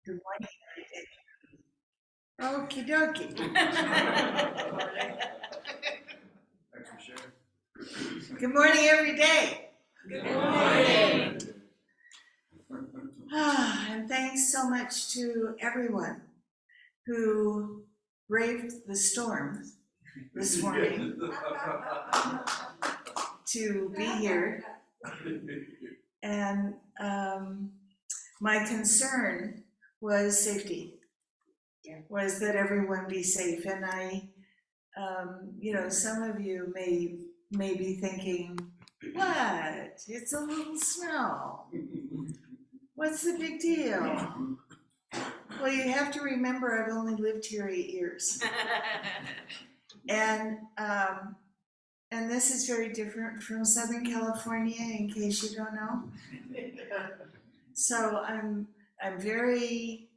Good morning. Okie dokie. Good morning every day. Good morning. And thanks so much to everyone who braved the storm this morning to be here. And my concern was safety, was that everyone be safe. And I, some of you may be thinking, what? It's a little snow. What's the big deal? Well, you have to remember I've only lived here 8 years. And this is very different from Southern California, in case you don't know. So I'm very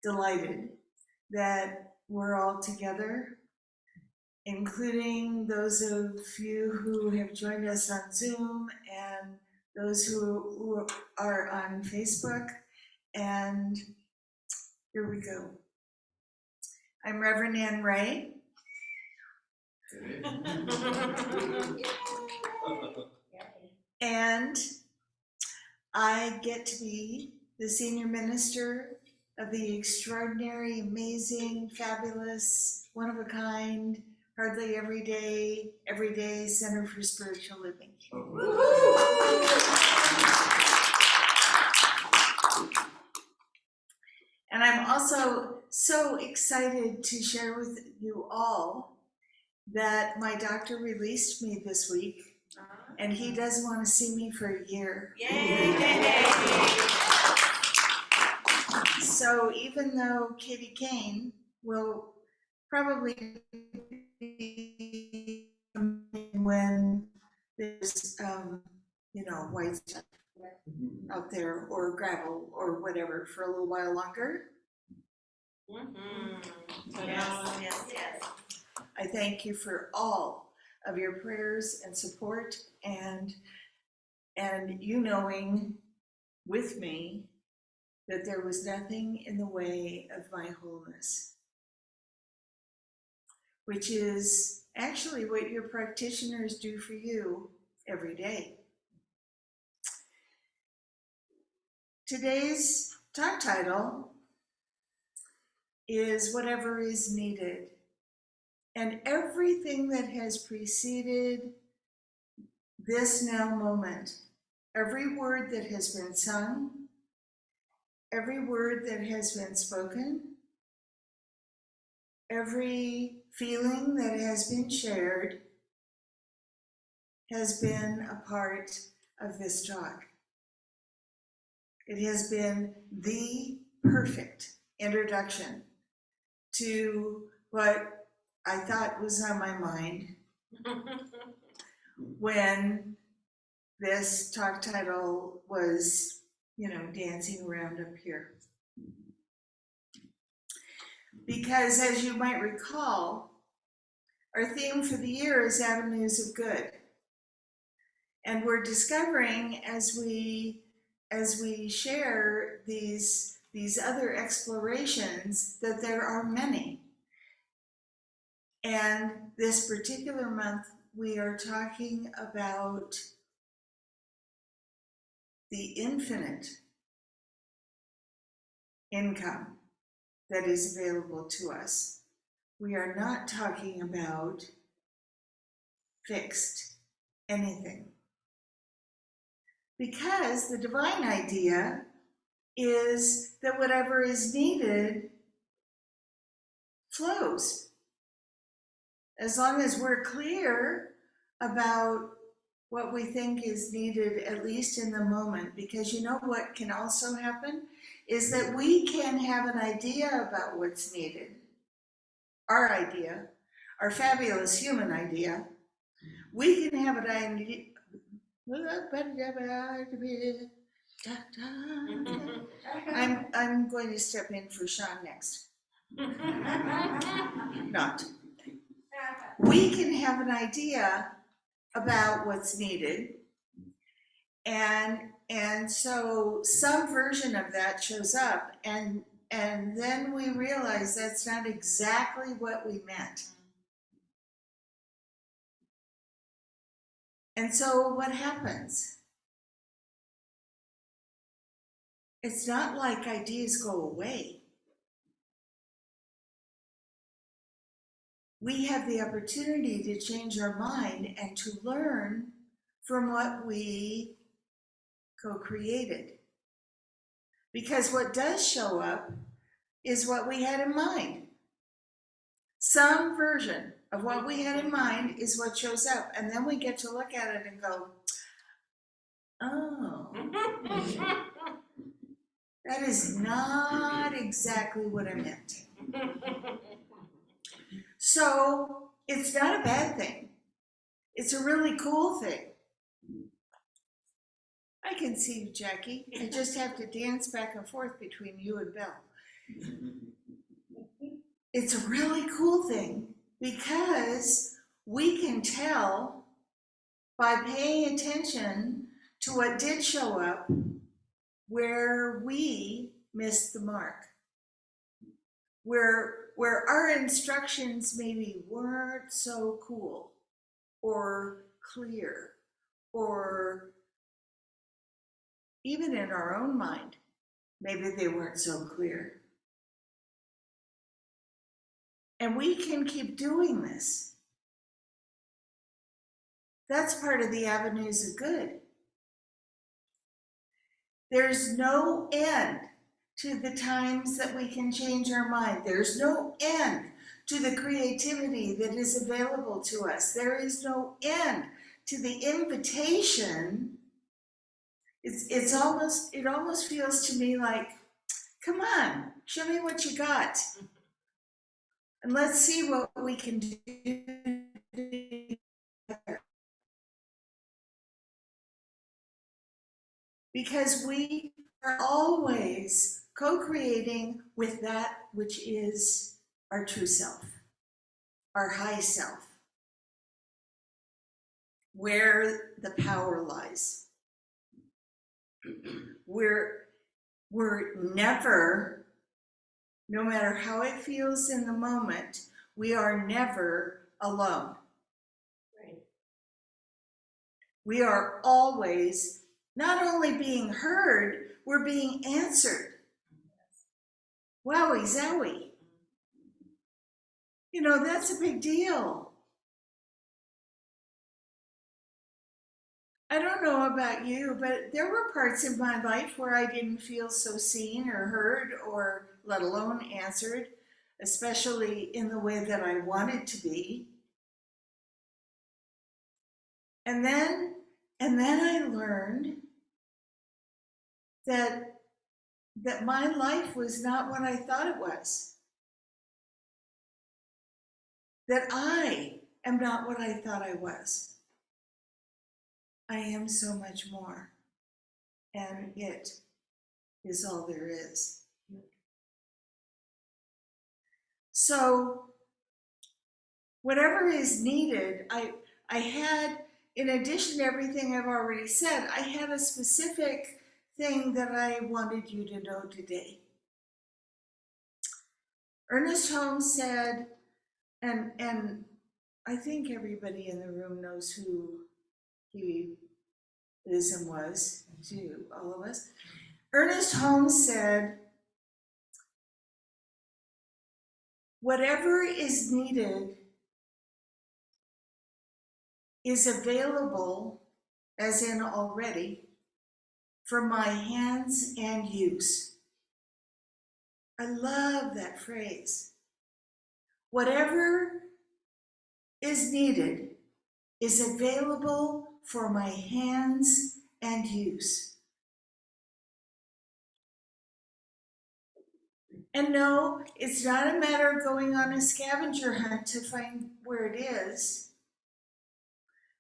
delighted that we're all together, including those of you who have joined us on Zoom and those who are on Facebook. And here we go. I'm Rev Ann Ray. And I get to be the senior minister of the extraordinary, amazing, fabulous, one-of-a-kind, hardly everyday Center for Spiritual Living. And I'm also so excited to share with you all that my doctor released me this week, and he doesn't want to see me for a year. Yay! So even though Katie Kane will probably be when there's white stuff out there or gravel or whatever for a little while longer. Yes. I thank you for all of your prayers and support and you knowing with me that there was nothing in the way of my wholeness, which is actually what your practitioners do for you every day. Today's talk title is Whatever is Needed. And everything that has preceded this now moment, every word that has been sung, every word that has been spoken, every feeling that has been shared has been a part of this talk. It has been the perfect introduction to what I thought was on my mind when this talk title was, dancing around up here. Because as you might recall, our theme for the year is Avenues of Good. And we're discovering as we share these other explorations that there are many. And this particular month, we are talking about the infinite income that is available to us. We are not talking about fixed anything. Because the divine idea is that whatever is needed flows. As long as we're clear about what we think is needed, at least in the moment, because you know what can also happen is that we can have an idea about what's needed, our idea, our fabulous human idea. We can have an idea. I'm going to step in for Sean next. Not. We can have an idea about what's needed, and so some version of that shows up, and and then we realize that's not exactly what we meant. And so what happens? It's not like ideas go away. We have the opportunity to change our mind and to learn from what we co-created. Because what does show up is what we had in mind. Some version of what we had in mind is what shows up. And then we get to look at it and go, oh, that is not exactly what I meant. So it's not a bad thing. It's a really cool thing. I can see you, Jackie. I just have to dance back and forth between you and Bill. It's a really cool thing because we can tell by paying attention to what did show up where we missed the mark, where our instructions maybe weren't so cool or clear, or even in our own mind, maybe they weren't so clear. And we can keep doing this. That's part of the avenues of good. There's no end to the times that we can change our mind. There's no end to the creativity that is available to us. There is no end to the invitation. It almost feels to me like, come on, show me what you got. And let's see what we can do together. Because we are always co-creating with that which is our true self, our high self, where the power lies. We're never, no matter how it feels in the moment, we are never alone. Right. We are always not only being heard, we're being answered. Wowie zowie. You know, that's a big deal. I don't know about you, but there were parts in my life where I didn't feel so seen or heard, or let alone answered, especially in the way that I wanted to be. And then I learned that my life was not what I thought it was. That I am not what I thought I was. I am so much more, and it is all there is. So whatever is needed, I had, in addition to everything I've already said, I had a specific thing that I wanted you to know today. Ernest Holmes said, and I think everybody in the room knows who he is and was, to all of us. Ernest Holmes said, whatever is needed is available, as in already, for my hands and use. I love that phrase. Whatever is needed is available for my hands and use. And no, it's not a matter of going on a scavenger hunt to find where it is.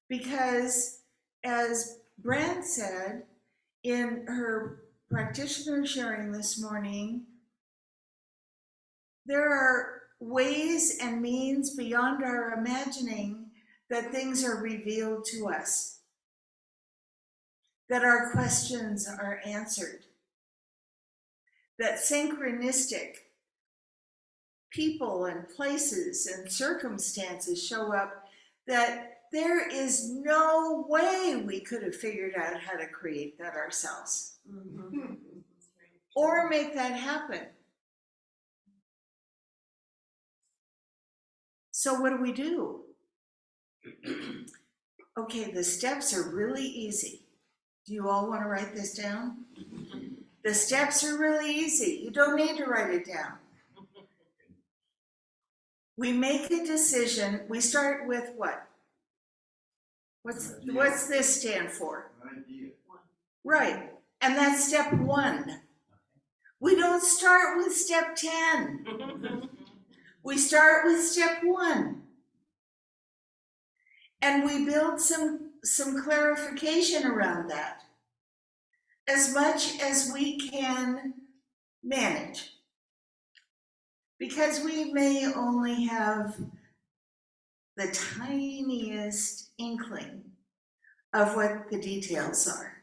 Because, as Brand said in her practitioner sharing this morning, there are ways and means beyond our imagining that things are revealed to us, that our questions are answered, that synchronistic people and places and circumstances show up that there is no way we could have figured out how to create that ourselves or make that happen. So what do? Okay, the steps are really easy. Do you all want to write this down? The steps are really easy. You don't need to write it down. We make a decision. We start with what? What's this stand for? Idea. Right. And that's step 1. We don't start with step 10. We start with step 1. And we build some clarification around that as much as we can manage. Because we may only have the tiniest inkling of what the details are.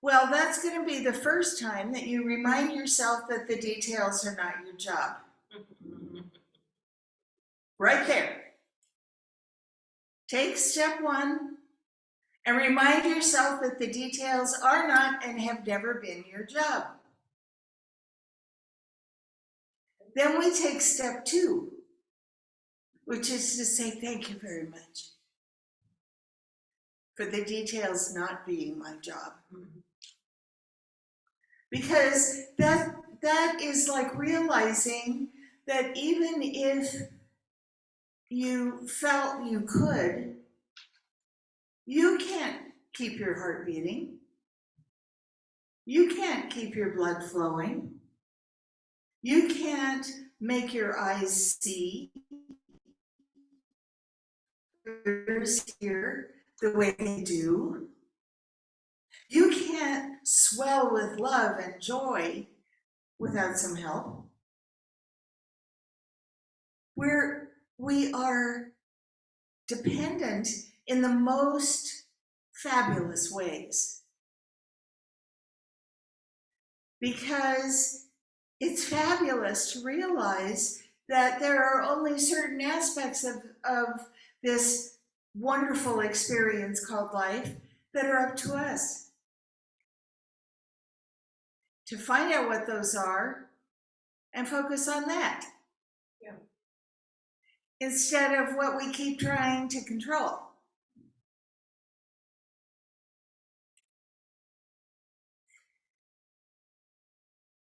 Well, that's going to be the first time that you remind yourself that the details are not your job. Right there. Take step 1 and remind yourself that the details are not and have never been your job. Then we take step 2, which is to say thank you very much for the details not being my job. Because that is like realizing that even if you felt you could, you can't keep your heart beating. You can't keep your blood flowing. You can't make your eyes see, ears hear the way they do. You can't swell with love and joy without some help. We are dependent in the most fabulous ways. Because it's fabulous to realize that there are only certain aspects of this wonderful experience called life that are up to us. To find out what those are and focus on that. Yeah. Instead of what we keep trying to control.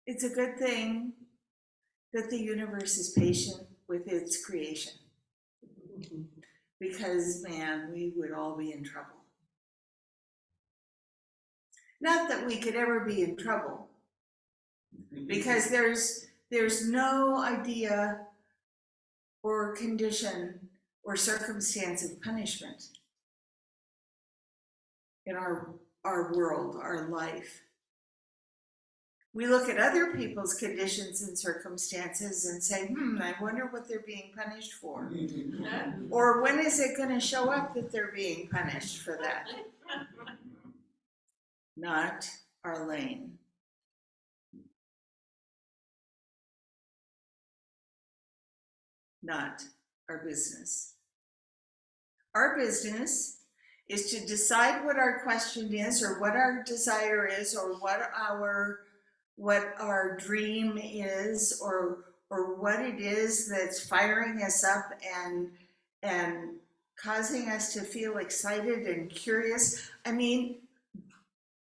It's a good thing that the universe is patient with its creation. Because, man, we would all be in trouble. Not that we could ever be in trouble, because there's no idea or condition or circumstance of punishment in our world, our life. We look at other people's conditions and circumstances and say, I wonder what they're being punished for. Or when is it going to show up that they're being punished for that? Not our lane. Not our business. Our business is to decide what our question is, or what our desire is, or what our dream is, or what it is that's firing us up and causing us to feel excited and curious. I mean,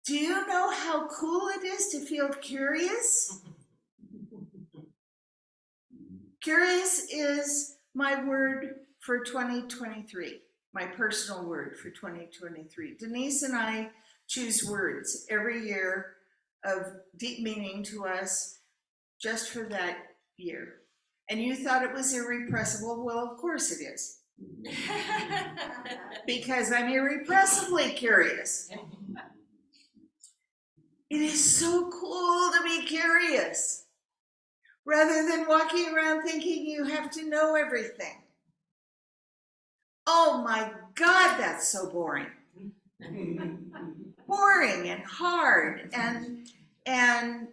do you know how cool it is to feel curious? Curious is my word for 2023, my personal word for 2023. Denise and I choose words every year of deep meaning to us just for that year. And you thought it was irrepressible? Well, of course it is. Because I'm irrepressibly curious. It is so cool to be curious, rather than walking around thinking you have to know everything. Oh my God, that's so boring. Boring and hard and And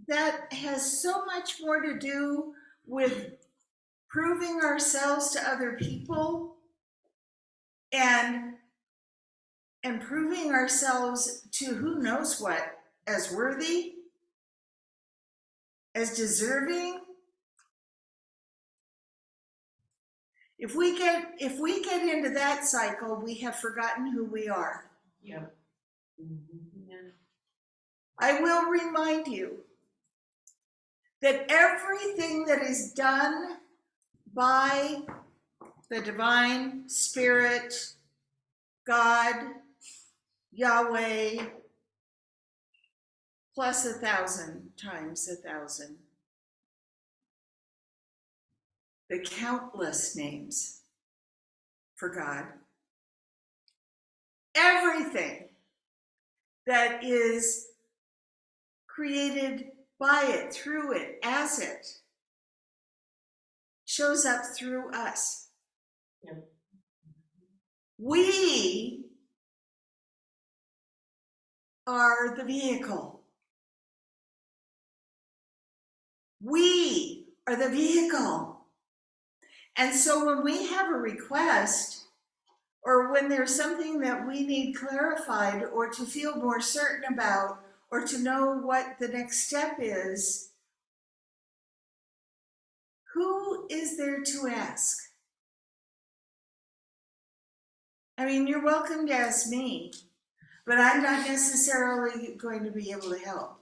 that has so much more to do with proving ourselves to other people and proving ourselves to who knows what, as worthy, as deserving. If we get into that cycle, we have forgotten who we are. Yep. I will remind you that everything that is done by the divine spirit, God, Yahweh, plus 1,000 times 1,000, the countless names for God, everything that is created by it, through it, as it, shows up through us. Yeah. We are the vehicle. We are the vehicle. And so when we have a request, or when there's something that we need clarified, or to feel more certain about, or to know what the next step is, who is there to ask? I mean, you're welcome to ask me, but I'm not necessarily going to be able to help.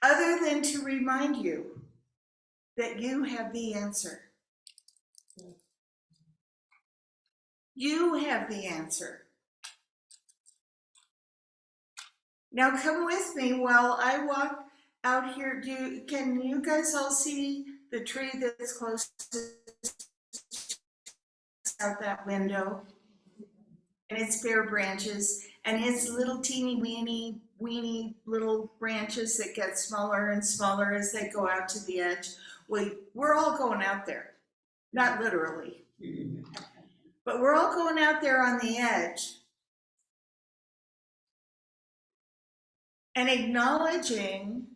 Other than to remind you that you have the answer. You have the answer. Now come with me while I walk out here. Can you guys all see the tree that's closest out that window? And its bare branches, and its little teeny weeny little branches that get smaller and smaller as they go out to the edge. We're all going out there, not literally, but we're all going out there on the edge and acknowledging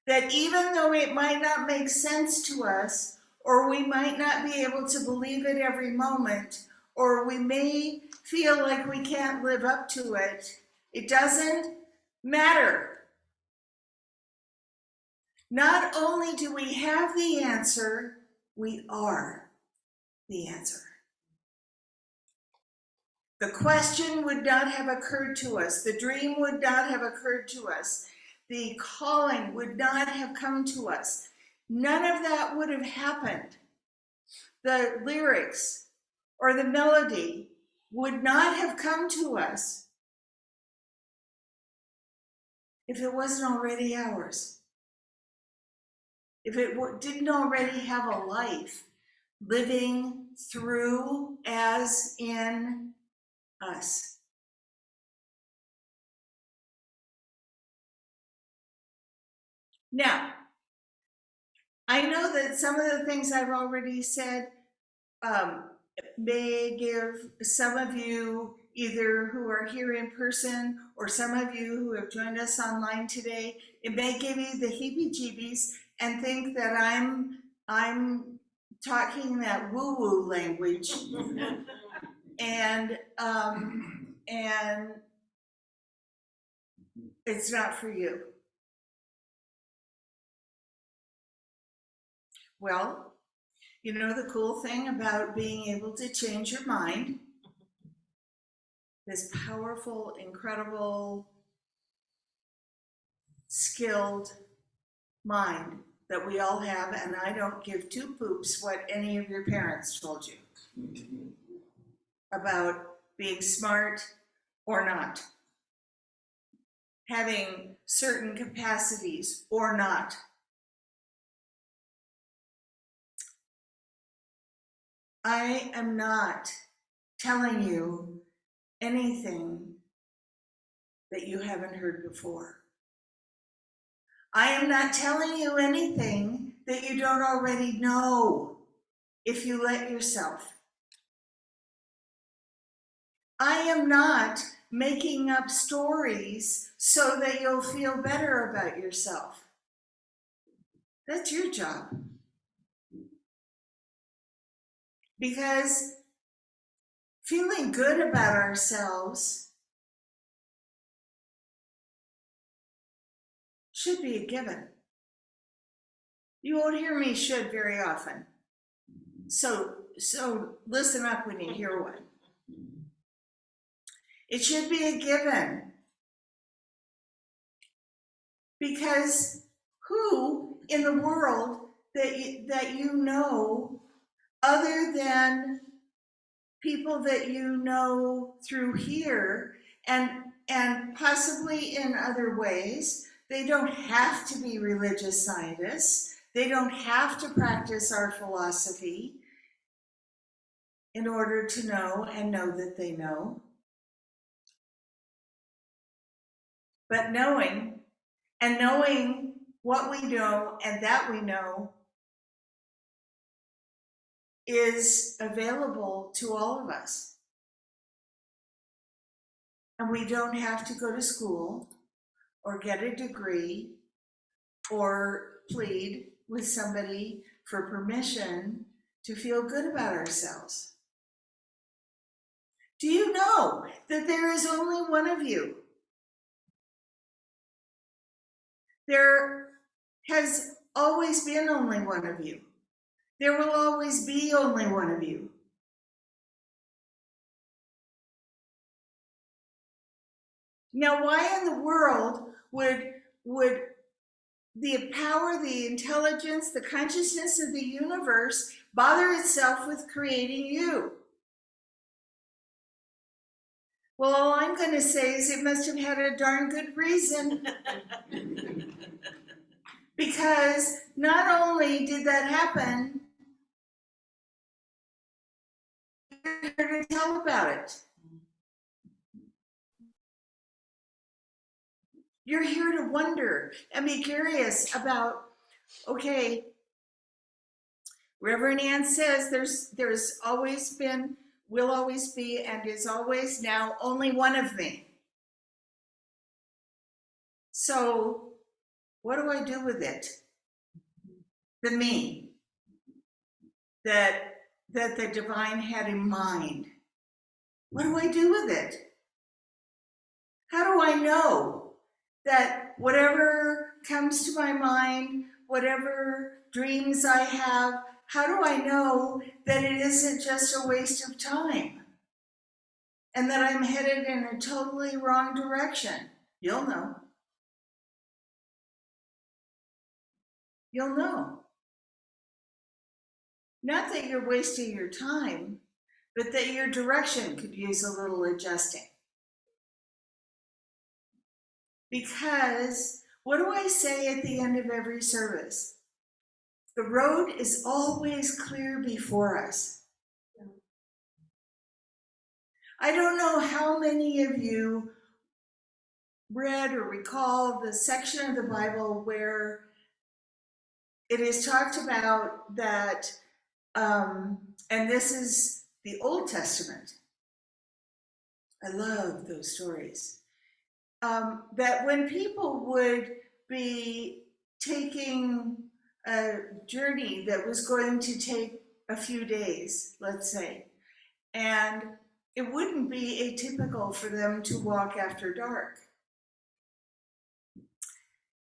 that even though it might not make sense to us, or we might not be able to believe it every moment, or we may feel like we can't live up to it, it doesn't matter. Not only do we have the answer, we are the answer. The question would not have occurred to us. The dream would not have occurred to us. The calling would not have come to us. None of that would have happened. The lyrics or the melody would not have come to us if it wasn't already ours. If it didn't already have a life living through, as in us. Now, I know that some of the things I've already said may give some of you, either who are here in person or some of you who have joined us online today, it may give you the heebie-jeebies and think that I'm talking that woo-woo language, and it's not for you. Well, you know the cool thing about being able to change your mind, this powerful, incredible, skilled mind that we all have, and I don't give two poops what any of your parents told you about being smart or not, having certain capacities or not. I am not telling you anything that you haven't heard before. I am not telling you anything that you don't already know if you let yourself. I am not making up stories so that you'll feel better about yourself. That's your job. Because feeling good about ourselves should be a given. You won't hear me should very often. So listen up when you hear one. It should be a given. Because who in the world that you know, other than people that you know through here and possibly in other ways, they don't have to be religious scientists. They don't have to practice our philosophy in order to know and know that they know. But knowing what we know and that we know is available to all of us. And we don't have to go to school or get a degree or plead with somebody for permission to feel good about ourselves. Do you know that there is only one of you? There has always been only one of you. There will always be only one of you. Now, why in the world would the power, the intelligence, the consciousness of the universe bother itself with creating you? Well, all I'm going to say is it must have had a darn good reason. Because not only did that happen, you're here to tell about it. You're here to wonder and be curious about, okay, Rev Ann says there's always been, will always be, and is always now only one of me. So what do I do with it? The me that the divine had in mind. What do I do with it? How do I know that whatever comes to my mind, whatever dreams I have, how do I know that it isn't just a waste of time and that I'm headed in a totally wrong direction? You'll know. You'll know. Not that you're wasting your time, but that your direction could use a little adjusting. Because what do I say at the end of every service? The road is always clear before us. I don't know how many of you read or recall the section of the Bible where it is talked about that, and this is the Old Testament. I love those stories. That when people would be taking a journey that was going to take a few days, let's say, and it wouldn't be atypical for them to walk after dark.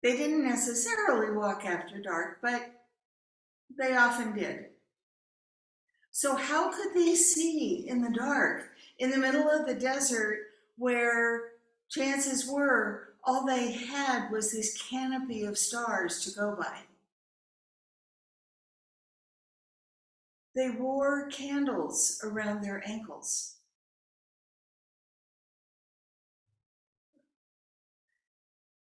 They didn't necessarily walk after dark, but they often did. So how could they see in the dark, in the middle of the desert, where chances were all they had was this canopy of stars to go by? They wore candles around their ankles.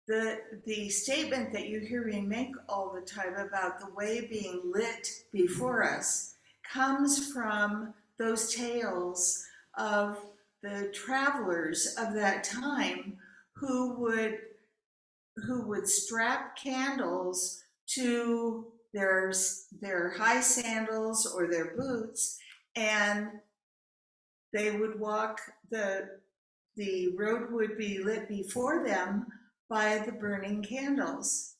The statement that you hear me make all the time about the way being lit before us comes from those tales of the travelers of that time who would strap candles to their high sandals or their boots, and they would walk the the road would be lit before them by the burning candles.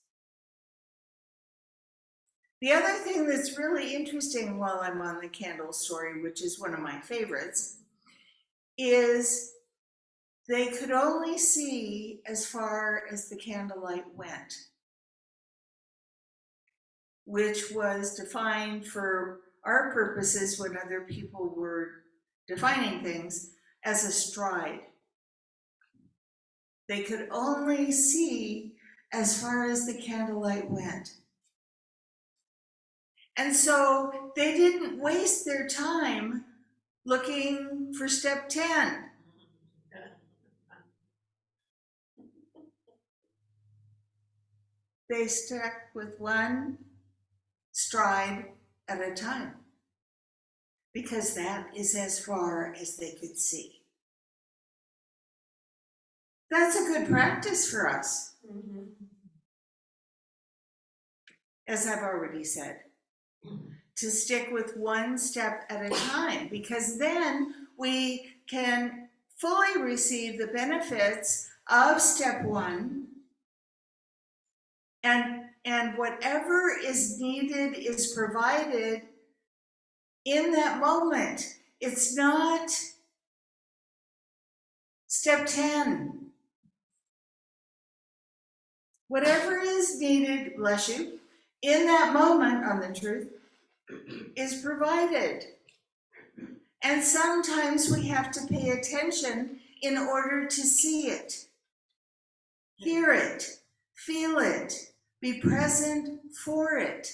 The other thing that's really interesting while I'm on the candle story, which is one of my favorites, is they could only see as far as the candlelight went, which was defined for our purposes when other people were defining things as a stride. They could only see as far as the candlelight went. And so they didn't waste their time looking for step 10. They stuck with one stride at a time, because that is as far as they could see. That's a good practice for us, as I've already said, to stick with one step at a time, because then we can fully receive the benefits of step 1, and whatever is needed is provided in that moment. It's not step 10. Whatever is needed, bless you, in that moment on the truth is provided. And sometimes we have to pay attention in order to see it, hear it, feel it, be present for it.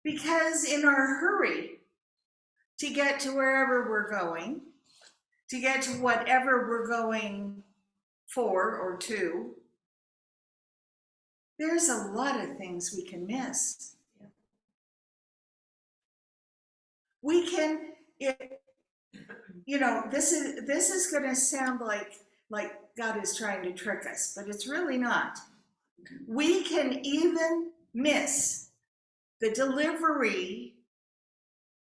Because in our hurry to get to wherever we're going, to get to whatever we're going for or to, there's a lot of things we can miss. We can, this is going to sound like God is trying to trick us, but it's really not. We can even miss the delivery,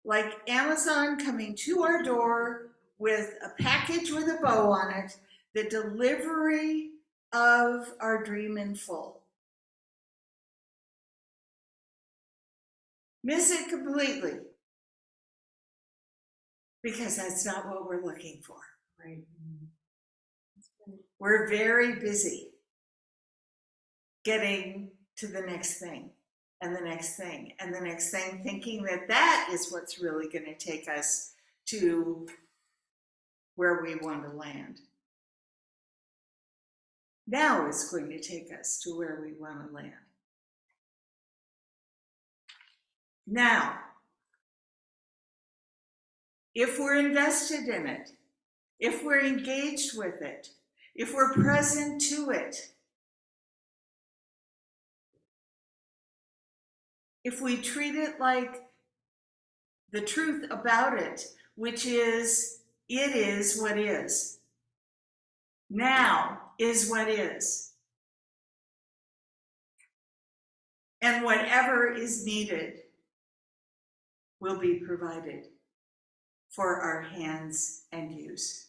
like Amazon coming to our door with a package with a bow on it, the delivery of our dream in full. Miss it completely, because that's not what we're looking for. Right. We're very busy getting to the next thing and the next thing and the next thing, thinking that that is what's really going to take us to where we want to land. Now is going to take us to where we want to land. Now, if we're invested in it, if we're engaged with it, if we're present to it, if we treat it like the truth about it, which is, it is what is. Now is what is. And whatever is needed will be provided for our hands and use.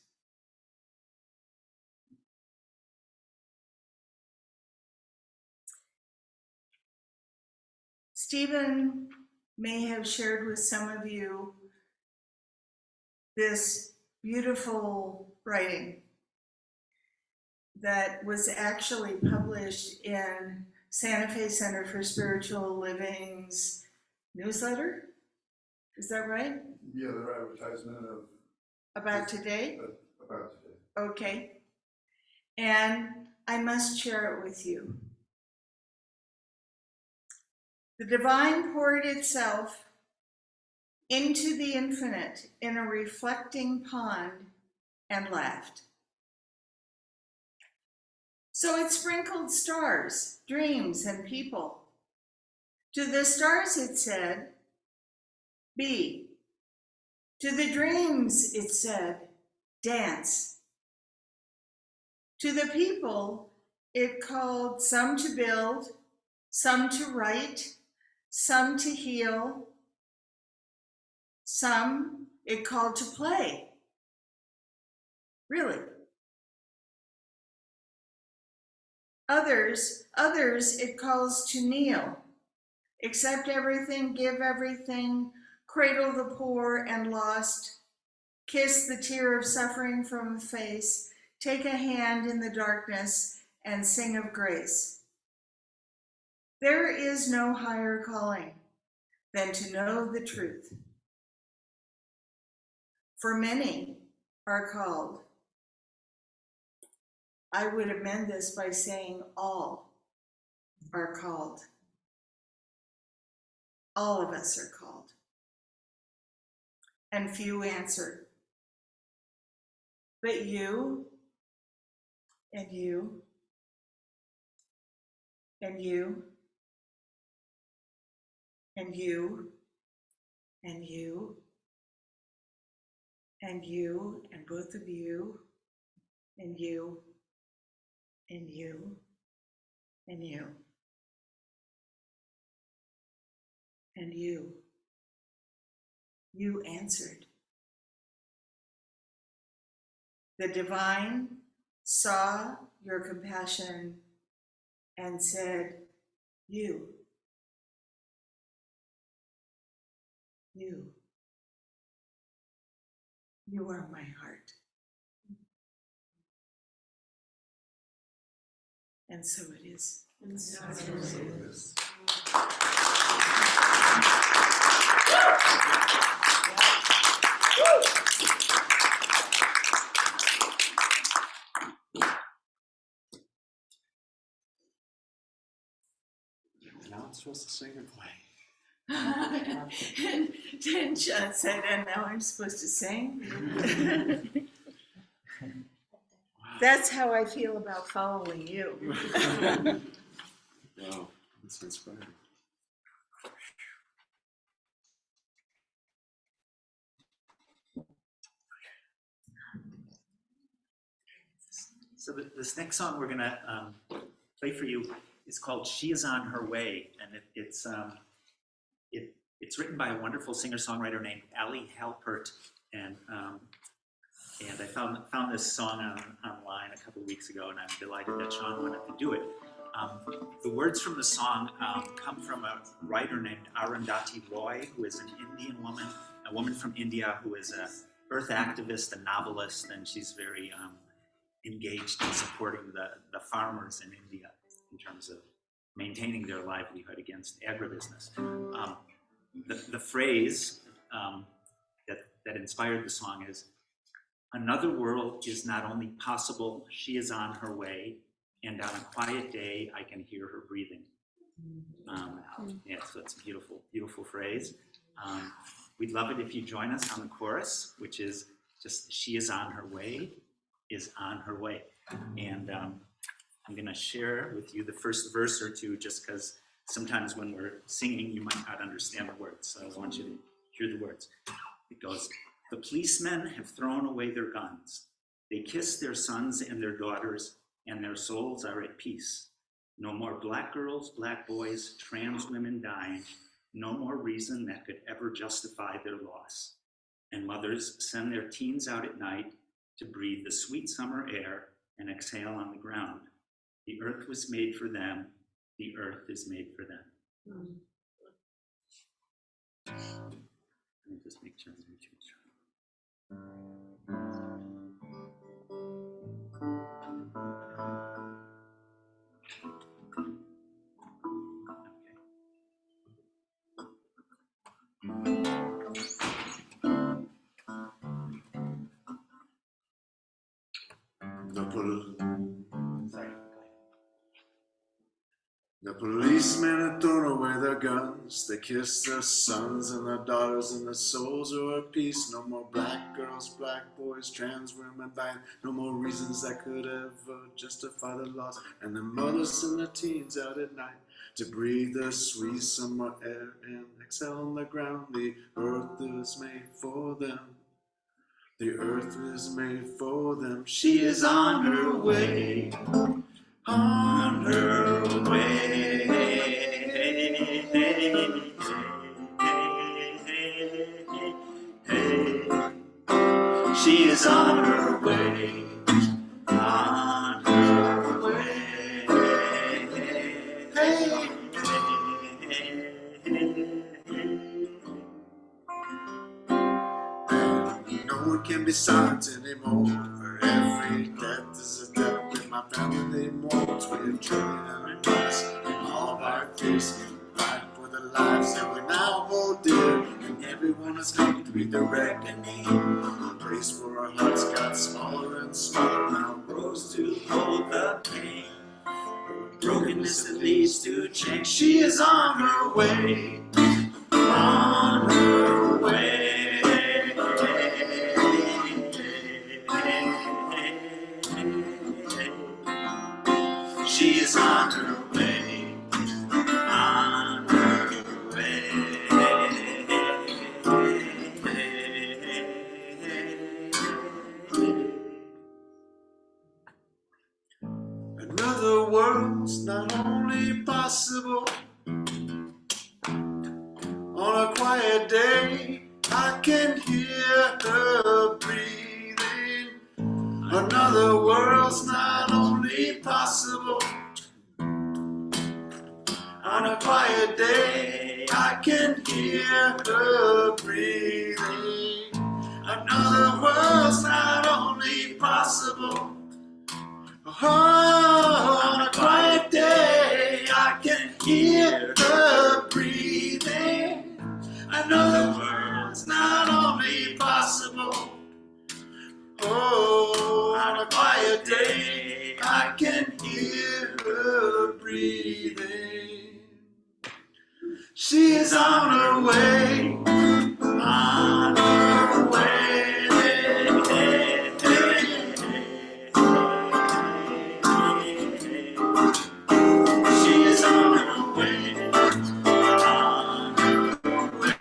Stephen may have shared with some of you this beautiful writing that was actually published in Santa Fe Center for Spiritual Living's newsletter. Is that right? Yeah, their advertisement of About today? about today. Okay. And I must share it with you. The divine poured itself into the infinite in a reflecting pond and laughed. So it sprinkled stars, dreams, and people. To the stars it said, be. To the dreams it said, dance. To the people it called some to build, some to write, some to heal, some it called to play, Really. Others it calls to kneel. Accept everything, give everything, cradle the poor and lost, kiss the tear of suffering from the face, take a hand in the darkness, and sing of grace. There is no higher calling than to know the truth. For many are called. I would amend this by saying all are called. All of us are called. And few answer. But you, and you, and you, and you, and you, and you, and both of you, and you, and you, and you, and you. You answered. The divine saw your compassion and said, you, you are my heart. And so it is. And so it is. Now I'm supposed to sing and play. And John said, and now I'm supposed to sing? That's how I feel about following you. Wow, that's inspiring. So this next song we're gonna play for you is called "She Is on Her Way," and it's written by a wonderful singer-songwriter named Allie Halpert, and I found this song online a couple of weeks ago, and I'm delighted that Sean wanted to do it. The words from the song come from a writer named Arundhati Roy, who is an Indian woman, a woman from India who is an earth activist, a novelist, and she's very engaged in supporting the farmers in India in terms of maintaining their livelihood against agribusiness. The phrase that inspired the song is, "Another world is not only possible, she is on her way, and on a quiet day I can hear her breathing." Yeah, so it's a beautiful, beautiful phrase. We'd love it if you join us on the chorus, which is just "She is on her way, is on her way." And I'm going to share with you the first verse or two, just because sometimes when we're singing, you might not understand the words. So I want you to hear the words. It goes, "The policemen have thrown away their guns. They kiss their sons and their daughters, and their souls are at peace. No more black girls, black boys, trans women dying. No more reason that could ever justify their loss. And mothers send their teens out at night to breathe the sweet summer air and exhale on the ground. The earth was made for them. The earth is made for them." Let me just make sure. The policemen have thrown away their guns. They kiss their sons and their daughters, and their souls are at peace. No more black girls, black boys, trans women dying. No more reasons that could ever justify the loss. And the mothers send their teens out at night to breathe the sweet summer air and exhale on the ground. The earth is made for them. The earth is made for them. She is on her way. On her way. She is on her way. be silent anymore. Every death is a death in my family mourns. We have journeyed and promise in all of our fears. Fight for the lives that we now hold dear, and everyone has come to meet the reckoning. The place where our hearts got smaller and smaller now grows to hold the pain. Brokenness that leads to change. She is on her way. On her way. She is on her way. On her way. Another world's not only possible. On a quiet day, I can hear her breathing. Another world's not only possible. On a quiet day, I can hear her breathing. Another world's not only possible. Oh, on a quiet day, I can hear her breathing. Another world's not only possible. Oh, on a quiet day, I can hear her breathing. She is on her way, on her way. She is on her way, on her way.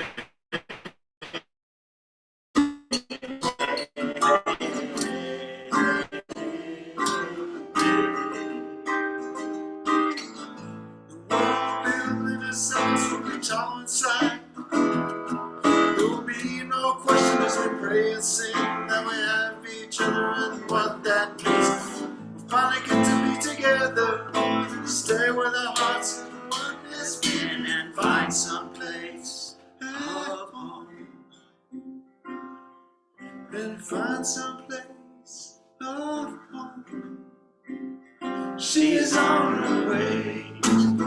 All inside. There will be no question as we pray and sing that we have each other and what that means. We'll finally get to be together, stay with our hearts and what has been, and find some place of home. And find some place of home. She is on her way,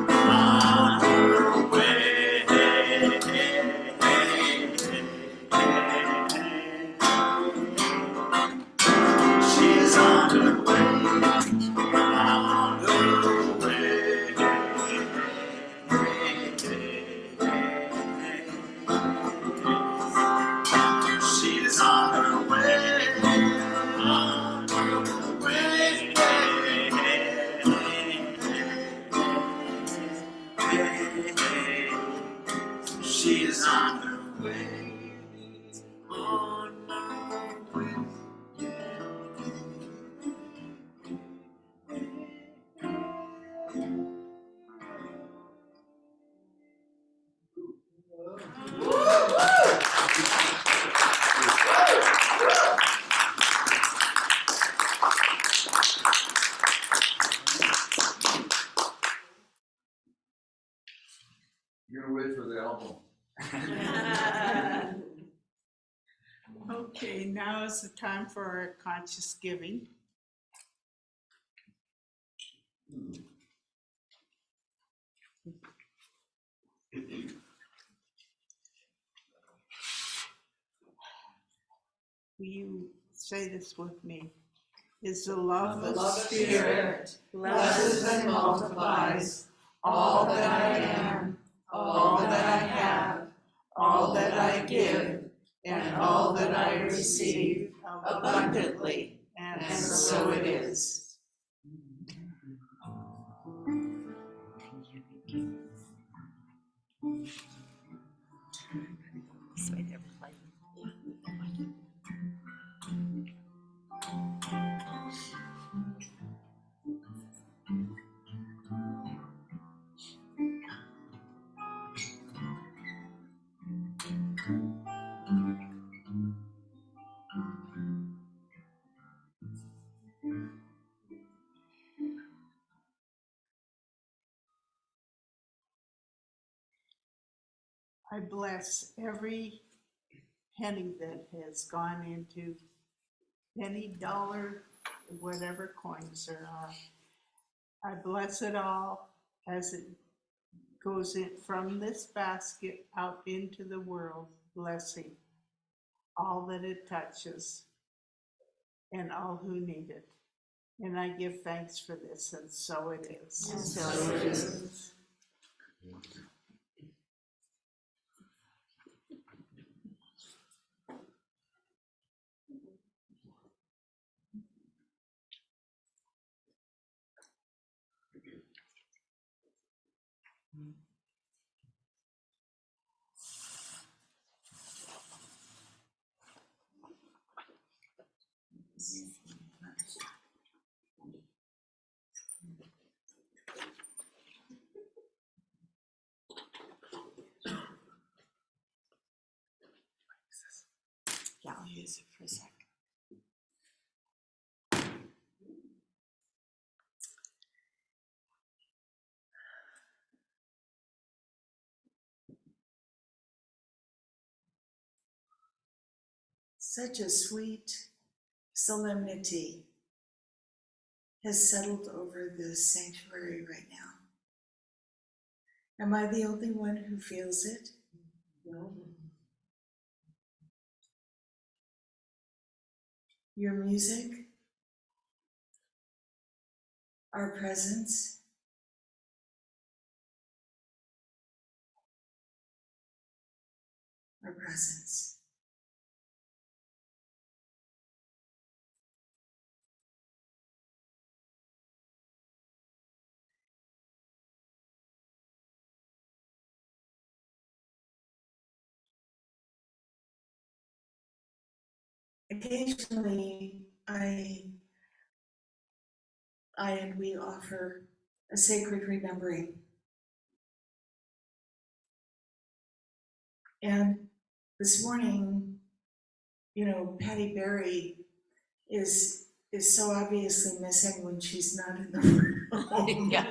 on her way. She's on her way, on her way. She's on her way, on her way. She's on her way, on her way. You're gonna wait for the album. Okay, now is the time for our conscious giving. Will you say this with me? Is the love of the Spirit blesses and multiplies all that I am, all that I have, all that I give, and all that I receive abundantly, and so it is. I bless every penny that has gone into penny, dollar, whatever coins there are. I bless it all as it goes in from this basket out into the world, blessing all that it touches and all who need it. And I give thanks for this, and so it is. And so it is. Yeah, I'll use it for a sec. Such a sweet solemnity has settled over this sanctuary right now. Am I the only one who feels it? No. Your music, our presence, our presence. Occasionally, I and we offer a sacred remembering. And this morning, you know, Patty Berry is so obviously missing when she's not in the room. Yeah.